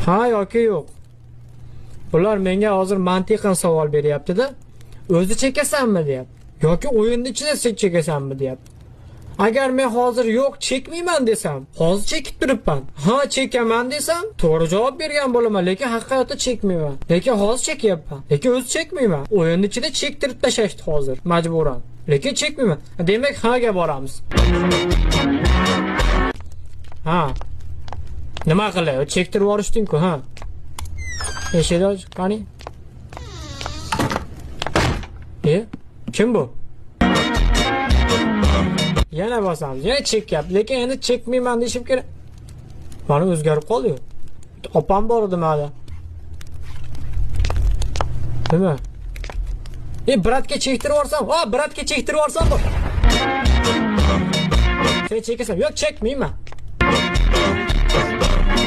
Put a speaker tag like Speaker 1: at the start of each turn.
Speaker 1: Ha yoki yo'q. Ular menga hozir mantiqan savol beryapti-da. O'zi chekasanmi deyapti. Yoki o'yinning ichida sen chekasanmi deyapti. Agar men hozir yo'q chekmayman desam, hozir chekib turibman. Ha chekaman desam, to'g'ri javob bergan bo'laman, lekin haqiqatda chekmayman. Lekin hozir chekyapman. Lekin o'zi chekmayman. O'yinning ichida chektirib tashashdi hozir majburan. Lekin chekmayman. Demak, haga boramiz. Ha. Nima qilay? Chektirib yuborishding-ku, ha. Eshik och, qani? Kim bu? Yana bosamiz. Yana chekyapti, lekin endi chekmayman deshim kerak. Mana o'zgarib qoldi-yu. Opam bor edi mana. Nima? Bratga chektirib yuborsam, bratga chektirib yuborsam bu. Sen chekasan, yo'q chekmayman.